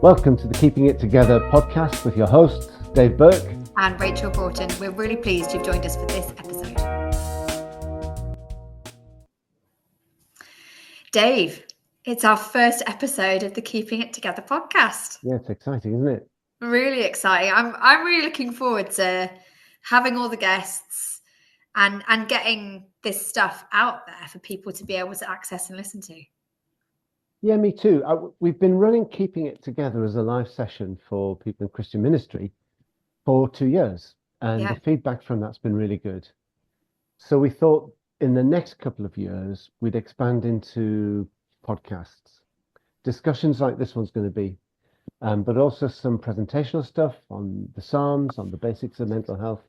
Welcome to the Keeping It Together podcast with your hosts, Dave Burke and Rachel Broughton. We're really pleased you've joined us for this episode. Dave, it's our first episode of the Keeping It Together podcast. Yeah, it's exciting, isn't it? Really exciting. I'm really looking forward to having all the guests and getting this stuff out there for people to be able to access and listen to. Yeah, me too. We've been running Keeping It Together as a live session for people in Christian ministry for 2 years, and the feedback from that's been really good. So we thought in the next couple of years, we'd expand into podcasts, discussions like this one's going to be, but also some presentational stuff on the Psalms, on the basics of mental health.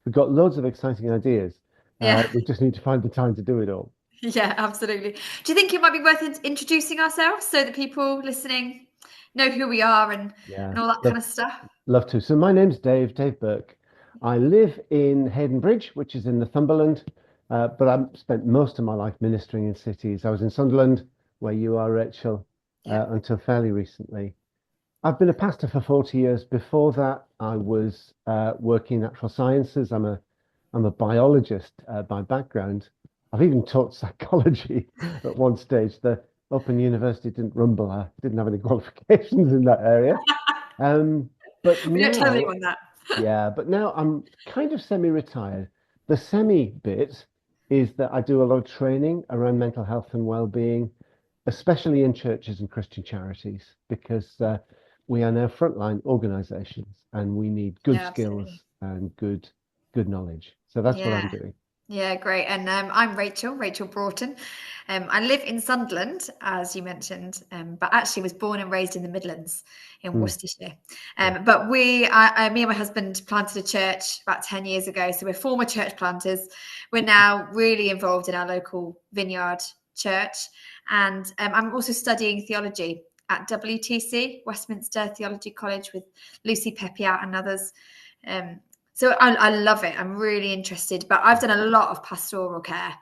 We've got loads of exciting ideas. We just need to find the time to do it all. Yeah, absolutely. Do you think it might be worth introducing ourselves so that people listening know who we are and all that kind of stuff? Love to. So my name's Dave Burke. I live in Hayden Bridge, which is in Northumberland, but I've spent most of my life ministering in cities. I was in Sunderland, where you are, Rachel, until fairly recently. I've been a pastor for 40 years. Before that, I was working in natural sciences. I'm a biologist by background. I've even taught psychology at one stage. The Open University didn't rumble. I didn't have any qualifications in that area. But we don't tell anyone that. But now I'm kind of semi-retired. The semi bit is that I do a lot of training around mental health and well-being, especially in churches and Christian charities, because we are now frontline organizations and we need good skills and good knowledge. So that's what I'm doing. Yeah, great. And I'm Rachel Broughton. I live in Sunderland, as you mentioned, but actually was born and raised in the Midlands in Worcestershire. But me and my husband planted a church about 10 years ago. So we're former church planters. We're now really involved in our local vineyard church. And I'm also studying theology at WTC, Westminster Theology College, with Lucy Pepiat and others. So I love it. I'm really interested, but I've done a lot of pastoral care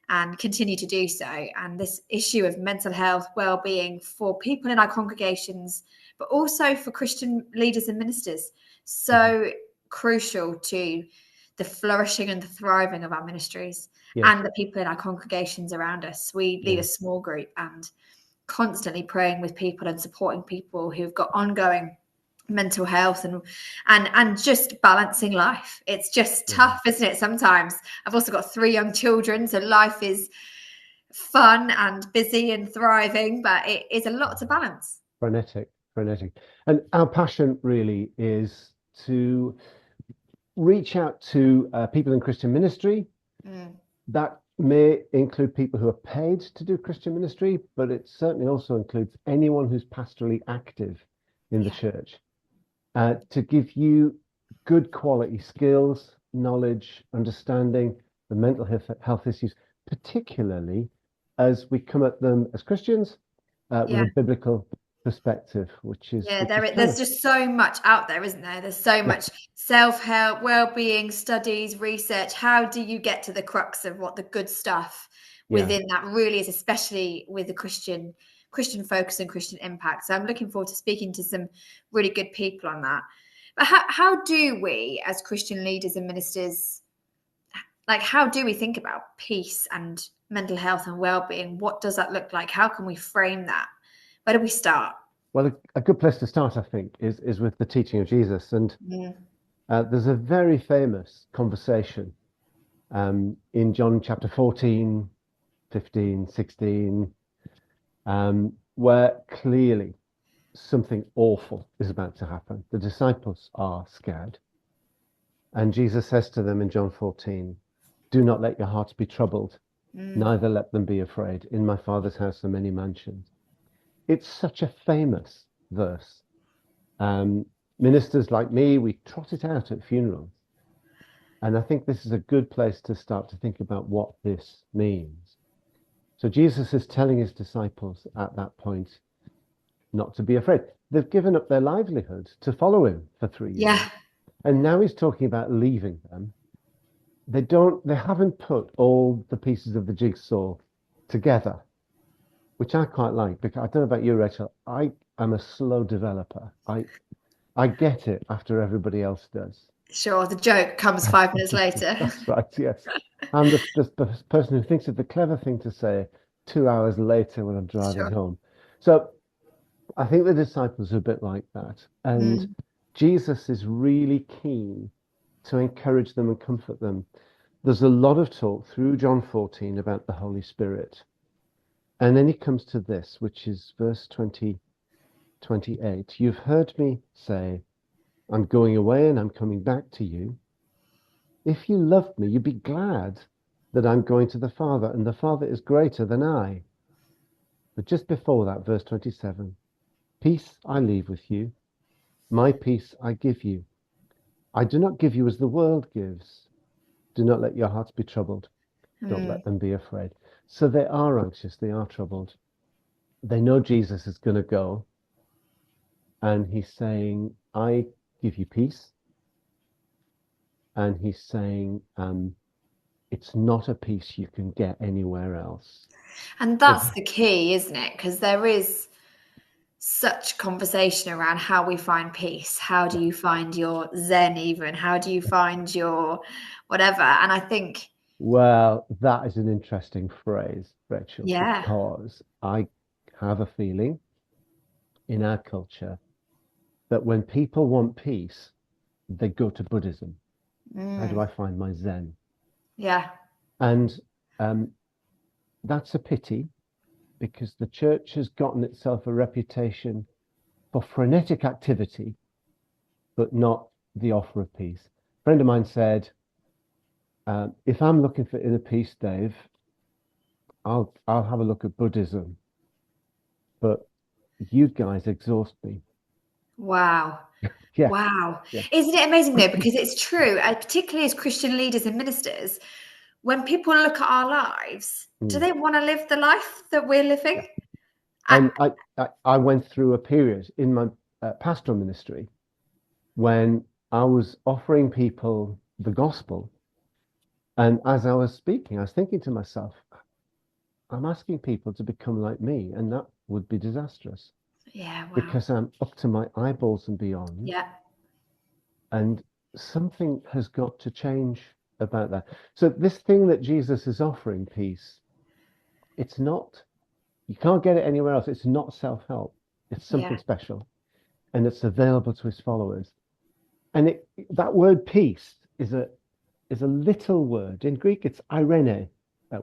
and continue to do so. And this issue of mental health, well-being for people in our congregations, but also for Christian leaders and ministers, so crucial to the flourishing and the thriving of our ministries and the people in our congregations around us. We lead a small group and constantly praying with people and supporting people who've got ongoing mental health and just balancing life. It's just tough, isn't it? Sometimes. I've also got 3 young children, so life is fun and busy and thriving, but it is a lot to balance. Frenetic. And our passion really is to reach out to people in Christian ministry. That may include people who are paid to do Christian ministry, but it certainly also includes anyone who's pastorally active in the church. To give you good quality skills, knowledge, understanding the mental health issues, particularly as we come at them as Christians with a biblical perspective, which is there's just so much out there, isn't there? There's so much self-help, well-being, studies, research. How do you get to the crux of what the good stuff within that really is, especially with the Christian focus and Christian impact? So I'm looking forward to speaking to some really good people on that. But how do we, as Christian leaders and ministers, how do we think about peace and mental health and well-being? What does that look like? How can we frame that? Where do we start? Well, a good place to start, I think, is with the teaching of Jesus. And there's a very famous conversation in John chapter 14, 15, 16, where clearly something awful is about to happen. The disciples are scared. And Jesus says to them in John 14, "Do not let your hearts be troubled, neither let them be afraid. In my Father's house are many mansions." It's such a famous verse. Ministers like me, we trot it out at funerals. And I think this is a good place to start to think about what this means. So Jesus is telling his disciples at that point not to be afraid. They've given up their livelihood to follow him for 3 years. And now he's talking about leaving them. They haven't put all the pieces of the jigsaw together, which I quite like, because I don't know about you, Rachel. I I'm a slow developer. I get it after everybody else does. Sure, the joke comes 5 minutes later. That's right, yes. I'm the person who thinks of the clever thing to say 2 hours later when I'm driving Sure. home. So I think the disciples are a bit like that. And Jesus is really keen to encourage them and comfort them. There's a lot of talk through John 14 about the Holy Spirit. And then he comes to this, which is verse 28. You've heard me say, I'm going away and I'm coming back to you. If you loved me, you'd be glad that I'm going to the Father, and the Father is greater than I. But just before that, verse 27, peace I leave with you, my peace I give you. I do not give you as the world gives. Do not let your hearts be troubled. Don't let them be afraid. So they are anxious, they are troubled. They know Jesus is going to go. And he's saying, I give you peace. And he's saying, it's not a peace you can get anywhere else. And that's the key, isn't it? Because there is such conversation around how we find peace. How do you find your Zen even? How do you find your whatever? And I think... Well, that is an interesting phrase, Rachel, Yeah. because I have a feeling in our culture that when people want peace, they go to Buddhism. How do I find my Zen? Yeah. And that's a pity, because the church has gotten itself a reputation for frenetic activity, but not the offer of peace. A friend of mine said, if I'm looking for inner peace, Dave, I'll have a look at Buddhism, but you guys exhaust me. Wow. Yeah. Wow. Yeah. Isn't it amazing though? Because it's true, particularly as Christian leaders and ministers, when people look at our lives, do they want to live the life that we're living? Yeah. And I went through a period in my pastoral ministry when I was offering people the gospel. And as I was speaking, I was thinking to myself, I'm asking people to become like me, and that would be disastrous. Yeah, wow. Because I'm up to my eyeballs and beyond. Yeah. And something has got to change about that. So this thing that Jesus is offering, peace, it's not, you can't get it anywhere else. It's not self-help. It's something special. And it's available to his followers. And that word peace is a little word. In Greek, it's irene,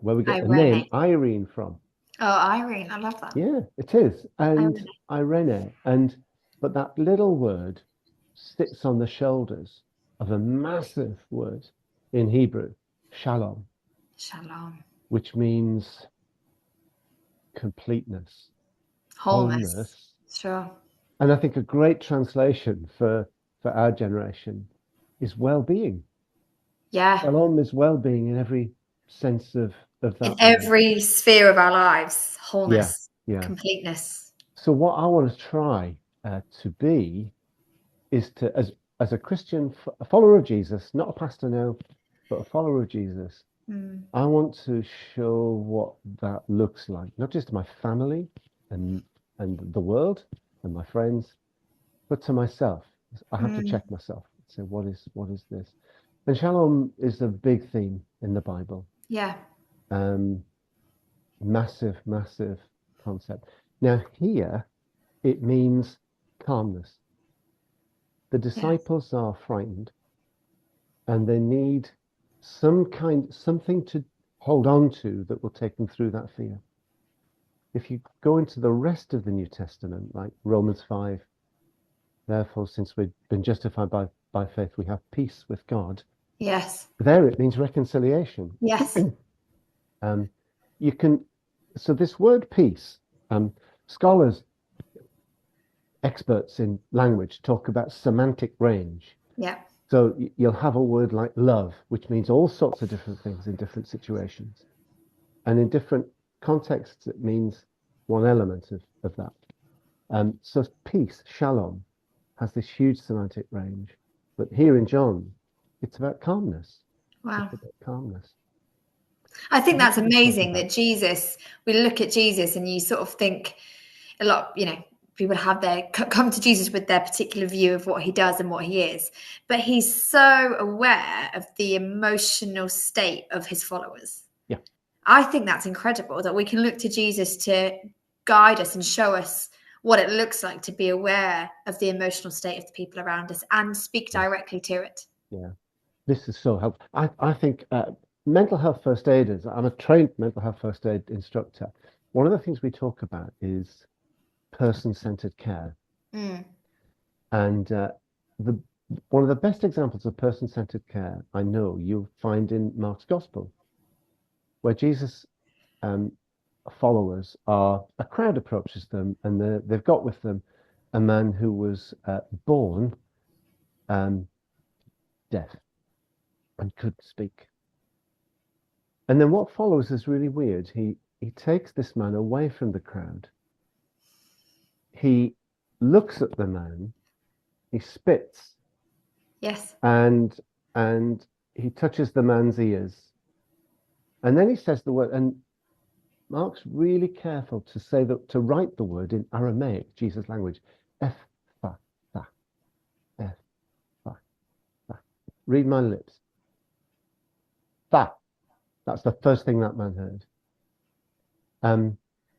where we get the name Irene from. Oh, Irene, I love that. Yeah, it is. And irene. But that little word sits on the shoulders of a massive word in Hebrew, shalom. Shalom. Which means completeness, wholeness. Sure. And I think a great translation for our generation is well-being. Yeah. Shalom is well-being in every sense of that. In every sphere of our lives, wholeness, completeness. So what I want to try to be is to, as a Christian, a follower of Jesus, not a pastor now, but a follower of Jesus, I want to show what that looks like, not just to my family and the world and my friends, but to myself. I have to check myself and say, what is this? And shalom is a big theme in the Bible. Yeah. Massive, massive concept. Now here, it means calmness. The disciples are frightened, and they need something to hold on to that will take them through that fear. If you go into the rest of the New Testament, like Romans 5, therefore, since we've been justified by faith, we have peace with God. Yes. There it means reconciliation. Yes. So this word peace, scholars, experts in language talk about semantic range. Yeah. So you'll have a word like love, which means all sorts of different things in different situations. And in different contexts, it means one element of that. So peace, shalom, has this huge semantic range. But here in John, it's about calmness. Wow. It's about calmness. I think that's amazing that Jesus, we look at Jesus and you sort of think a lot, people have come to Jesus with their particular view of what he does and what he is, but he's so aware of the emotional state of his followers. Yeah. I think that's incredible that we can look to Jesus to guide us and show us what it looks like to be aware of the emotional state of the people around us and speak directly to it. Yeah, this is so helpful. I think mental health first aiders, I'm a trained mental health first aid instructor. One of the things we talk about is person-centered care. And one of the best examples of person-centered care I know you'll find in Mark's Gospel, where Jesus followers a crowd approaches them, and they've got with them a man who was born deaf and couldn't speak. And then what follows is really weird. He takes this man away from the crowd. He looks at the man, he spits. Yes. And he touches the man's ears. And then he says the word, and Mark's really careful to say that, to write the word in Aramaic, Jesus' language, Ephphatha, Ephphatha. Read my lips. That's the first thing that man heard.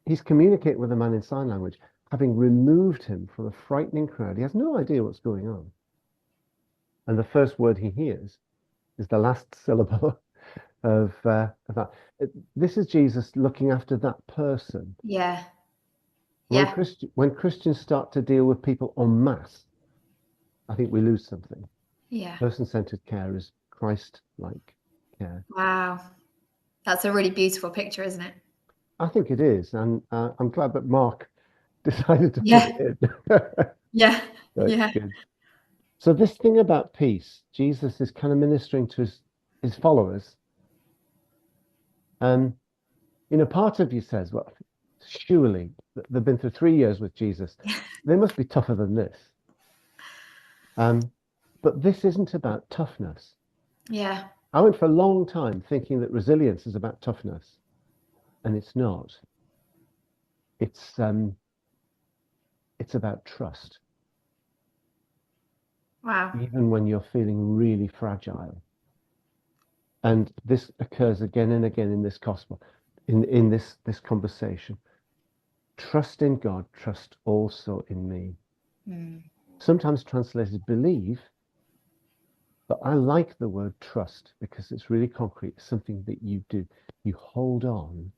He's communicating with the man in sign language, having removed him from a frightening crowd. He has no idea what's going on. And the first word he hears is the last syllable of that. This is Jesus looking after that person. Yeah. When Christians start to deal with people en masse, I think we lose something. Yeah. Person-centered care is Christ-like care. Wow. That's a really beautiful picture, isn't it? I think it is. And I'm glad that Mark decided to put it in. Yeah. Good. So this thing about peace, Jesus is kind of ministering to his followers. Part of you says, well, surely they've been through 3 years with Jesus. They must be tougher than this. But this isn't about toughness. Yeah. I went for a long time thinking that resilience is about toughness, and it's not. It's about trust. Wow. Even when you're feeling really fragile. And this occurs again and again in this gospel, in this conversation. Trust in God, trust also in me. Sometimes translated believe, but I like the word trust because it's really concrete. It's something that you do. You hold on.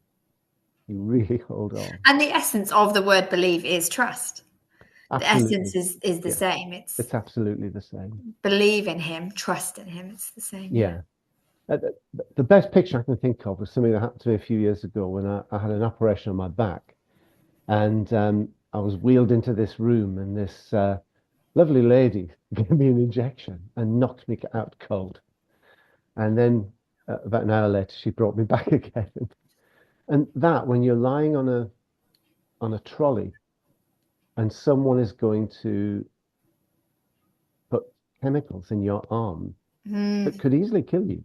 You really hold on. And the essence of the word believe is trust. Absolutely. The essence is the same. It's absolutely the same. Believe in him, trust in him. It's the same. Yeah. The best picture I can think of was something that happened to me a few years ago when I had an operation on my back, and I was wheeled into this room, and this lovely lady gave me an injection and knocked me out cold. And then about an hour later, she brought me back again. And that, when you're lying on a trolley and someone is going to put chemicals in your arm that could easily kill you.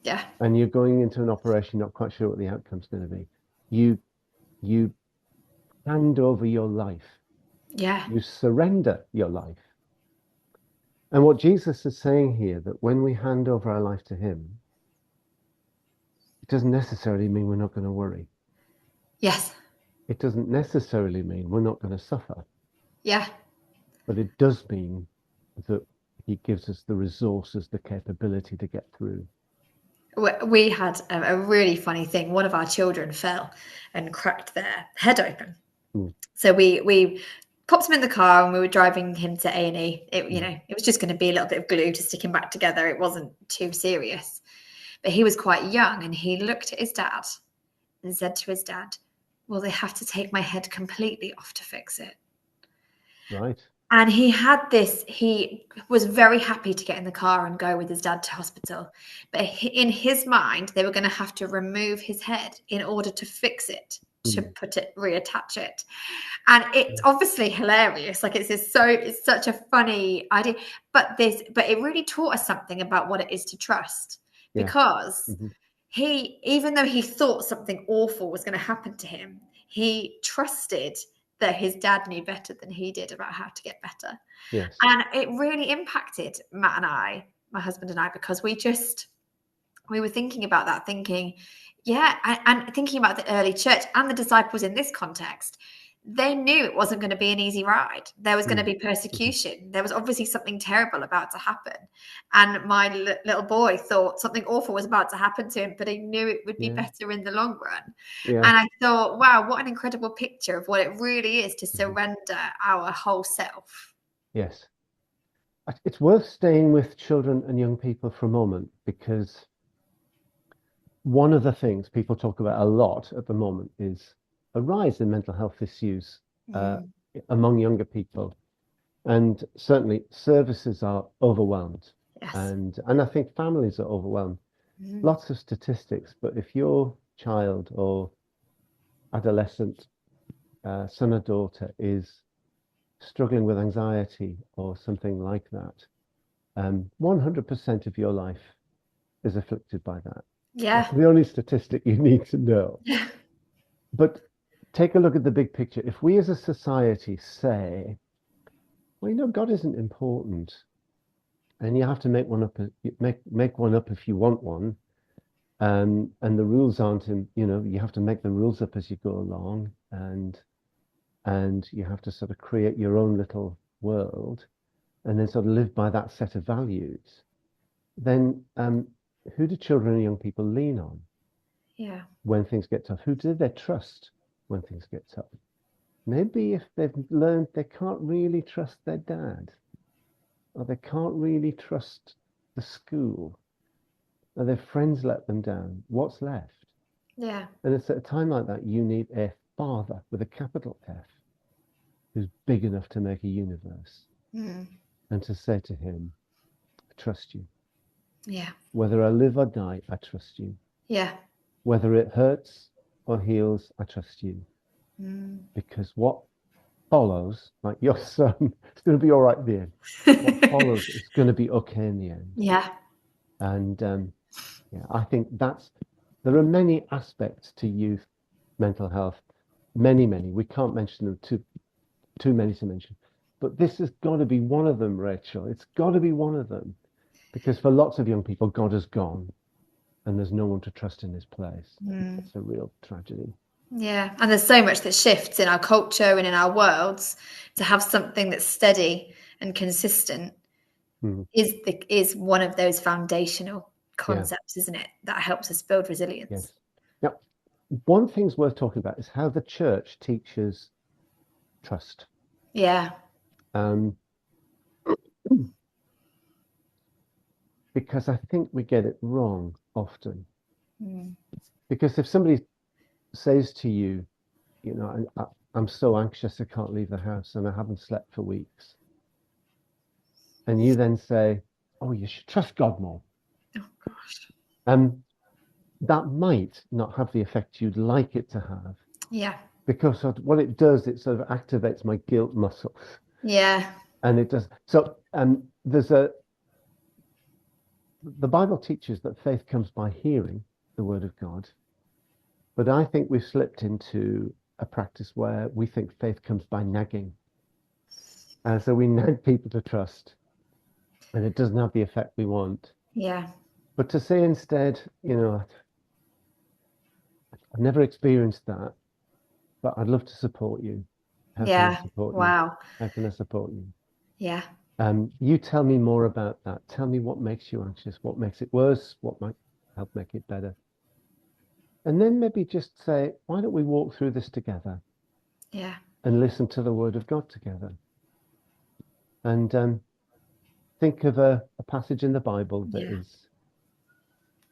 Yeah. And you're going into an operation, not quite sure what the outcome's going to be. You hand over your life. Yeah. You surrender your life. And what Jesus is saying here, that when we hand over our life to him, it doesn't necessarily mean we're not going to worry. Yes. It doesn't necessarily mean we're not going to suffer. Yeah. But it does mean that he gives us the resources, the capability to get through. We had a really funny thing. One of our children fell and cracked their head open. So we popped him in the car and we were driving him to A&E. It was just going to be a little bit of glue to stick him back together. It wasn't too serious. But he was quite young, and he looked at his dad and said to his dad, well, they have to take my head completely off to fix it. Right. And he was very happy to get in the car and go with his dad to hospital. But in his mind, they were going to have to remove his head in order to fix it, to reattach it. And it's obviously hilarious. Like it's such a funny idea, but it really taught us something about what it is to trust, because even though he thought something awful was going to happen to him, he trusted that his dad knew better than he did about how to get better. Yes. And it really impacted Matt and I, my husband and I, because we were thinking about that, thinking, yeah, and thinking about the early church and the disciples in this context. They knew it wasn't going to be an easy ride. There was going to be persecution. There was obviously something terrible about to happen. And my little boy thought something awful was about to happen to him, but he knew it would be better in the long run. Yeah. And I thought, wow, what an incredible picture of what it really is to surrender our whole self. Yes. It's worth staying with children and young people for a moment, because one of the things people talk about a lot at the moment is a rise in mental health issues among younger people. And certainly services are overwhelmed. Yes. And I think families are overwhelmed. Lots of statistics, but if your child or adolescent son or daughter is struggling with anxiety or something like that, 100% of your life is afflicted by that. Yeah. That's the only statistic you need to know. Yeah. But take a look at the big picture. If we as a society say, well, you know, God isn't important, and you have to make one up, make one up if you want one, and the rules aren't in, you know, you have to make the rules up as you go along, and you have to sort of create your own little world, and then sort of live by that set of values. Then who do children and young people lean on? Yeah. When things get tough? Who do they trust when things get tough? Maybe if they've learned they can't really trust their dad, or they can't really trust the school, or their friends let them down, what's left? Yeah. And it's at a time like that you need a father with a capital F who's big enough to make a universe and to say to him, I trust you. Yeah. Whether I live or die, I trust you. Yeah. Whether it hurts or heals, I trust you. Because what follows, like your son, it's going to be all right in the end. What follows is going to be okay in the end. Yeah. And yeah, I think there are many aspects to youth mental health, many. We can't mention them, too many to mention. But this has got to be one of them, Rachel. It's got to be one of them. Because for lots of young people, God has gone and there's no one to trust in his place. It's a real tragedy. Yeah. And there's so much that shifts in our culture and in our worlds. To have something that's steady and consistent is one of those foundational concepts, isn't it? That helps us build resilience. Yes. Now, one thing's worth talking about is how the church teaches trust. Yeah. Because I think we get it wrong often. Because if somebody says to you, you know, I'm so anxious I can't leave the house and I haven't slept for weeks, and you then say, oh, you should trust God more. Oh gosh. That might not have the effect you'd like it to have. Yeah. Because what it does, it sort of activates my guilt muscles. Yeah. And it does. So the Bible teaches that faith comes by hearing the word of God. But I think we've slipped into a practice where we think faith comes by nagging. And so we nag people to trust, and it doesn't have the effect we want. Yeah. But to say instead, you know, I've never experienced that, but I'd love to support you. How can I support you? How can I support you? Yeah. You tell me more about that. Tell me what makes you anxious, what makes it worse, what might help make it better. And then maybe just say, why don't we walk through this together? Yeah. And listen to the word of God together. And think of a passage in the Bible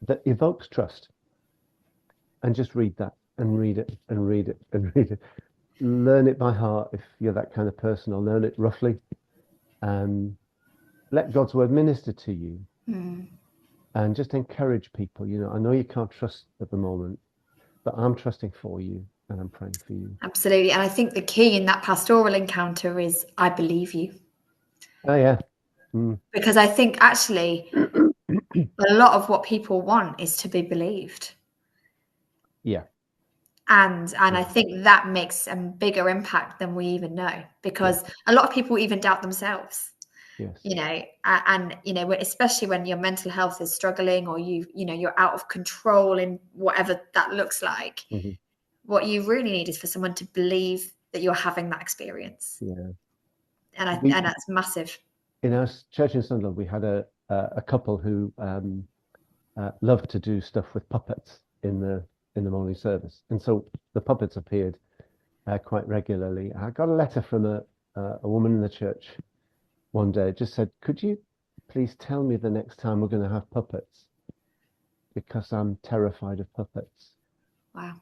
that evokes trust. And just read that and read it and read it and read it. Learn it by heart if you're that kind of person, or learn it roughly. Let God's word minister to you. And just encourage people. You know, I know you can't trust at the moment, but I'm trusting for you and I'm praying for you. Absolutely. And I think the key in that pastoral encounter is, I believe you. Oh, yeah. Because I think actually a lot of what people want is to be believed. Yeah. And I think that makes a bigger impact than we even know, because a lot of people even doubt themselves. Yes. You know, and you know, especially when your mental health is struggling, or you're out of control in whatever that looks like. Mm-hmm. What you really need is for someone to believe that you're having that experience. Yeah. And that's massive. In our church in Sunderland, we had a couple who loved to do stuff with puppets in the morning service, and so the puppets appeared quite regularly. I got a letter from a woman in the church one day. It just said, "Could you please tell me the next time we're going to have puppets? Because I'm terrified of puppets." Wow.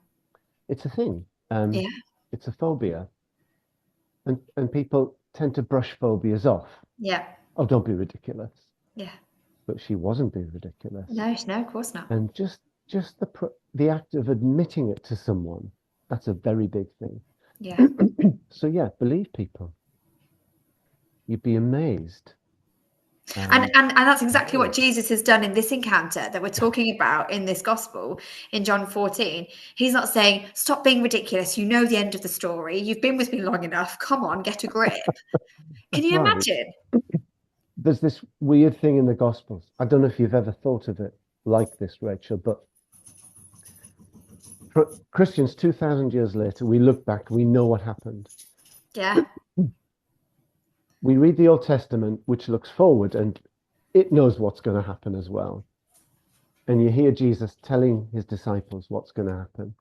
It's a thing. Yeah. It's a phobia, and people tend to brush phobias off. Yeah. Oh, don't be ridiculous. Yeah. But she wasn't being ridiculous. No, of course not. And just the act of admitting it to someone, that's a very big thing. Yeah. So yeah, believe people. You'd be amazed. And that's exactly what Jesus has done in this encounter that we're talking about in this gospel in John 14. He's not saying, stop being ridiculous. You know the end of the story. You've been with me long enough. Come on, get a grip. Can you imagine? There's this weird thing in the Gospels. I don't know if you've ever thought of it like this, Rachel, but for Christians 2,000 years later, we look back, we know what happened. Yeah. We read the Old Testament, which looks forward, and it knows what's going to happen as well. And you hear Jesus telling his disciples what's going to happen.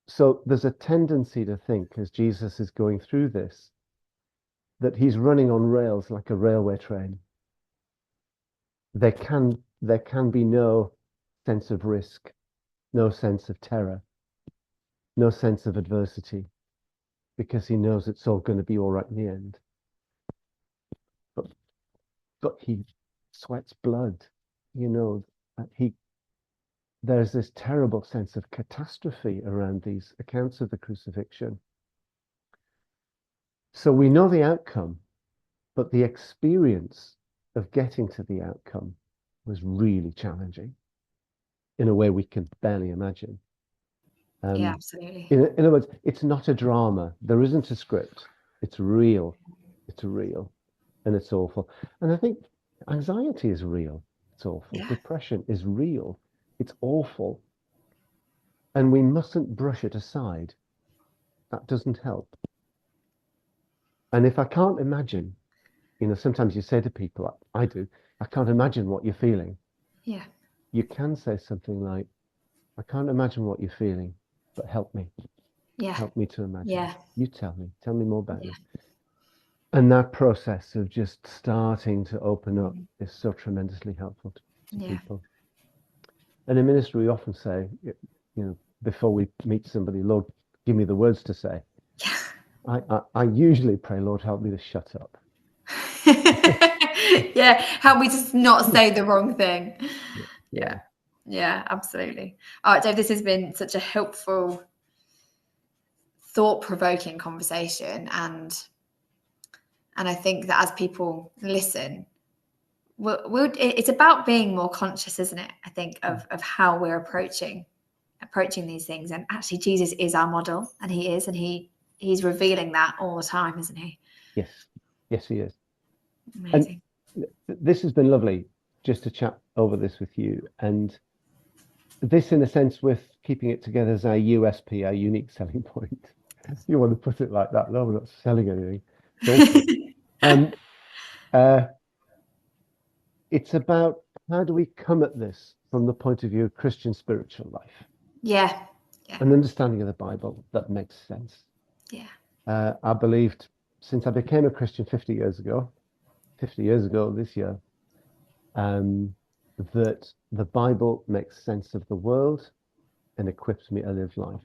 So there's a tendency to think, as Jesus is going through this, that he's running on rails like a railway train. There can be no sense of risk, no sense of terror, no sense of adversity, because he knows it's all going to be all right in the end. But he sweats blood, you know. There's this terrible sense of catastrophe around these accounts of the crucifixion. So we know the outcome, but the experience of getting to the outcome was really challenging in a way we can barely imagine. Yeah, absolutely. In other words, it's not a drama. There isn't a script. It's real. It's real. And it's awful. And I think anxiety is real. It's awful. Yeah. Depression is real. It's awful. And we mustn't brush it aside. That doesn't help. And if I can't imagine, you know, sometimes you say to people, I do, I can't imagine what you're feeling. Yeah. You can say something like, I can't imagine what you're feeling, but help me. Yeah. Help me to imagine. Yeah. You tell me more about it. And that process of just starting to open up is so tremendously helpful to people. And in ministry, we often say, you know, before we meet somebody, Lord, give me the words to say. Yeah. I usually pray, Lord, help me to shut up. Yeah, help me to not say the wrong thing. Yeah, absolutely. All right, Dave, this has been such a helpful, thought-provoking conversation, and I think that as people listen, it's about being more conscious, isn't it? I think of how we're approaching these things, and actually Jesus is our model, and he's revealing that all the time, isn't he? Yes, he is. Amazing. And this has been lovely just to chat over this with you, and this, in a sense, with keeping it together as our USP, our unique selling point. You want to put it like that? No, we're not selling anything. It's about how do we come at this from the point of view of Christian spiritual life? Yeah. An understanding of the Bible that makes sense. Yeah. I believed since I became a Christian 50 years ago this year, that the Bible makes sense of the world and equips me to live life.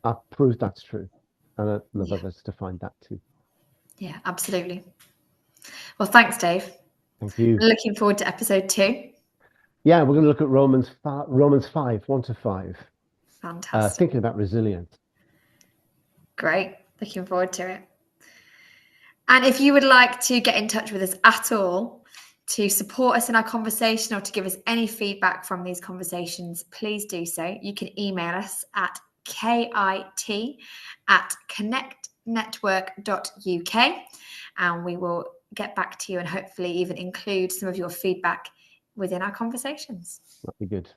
I've proved that's true, and I'd love others to find that too. Yeah, absolutely. Well, thanks, Dave. Thank you. Looking forward to episode 2. Yeah, we're going to look at Romans 5, 1-5. Fantastic. Thinking about resilience. Great. Looking forward to it. And if you would like to get in touch with us at all, to support us in our conversation, or to give us any feedback from these conversations, please do so. You can email us at kit@connectnetwork.uk, and we will get back to you and hopefully even include some of your feedback within our conversations. That'd be good.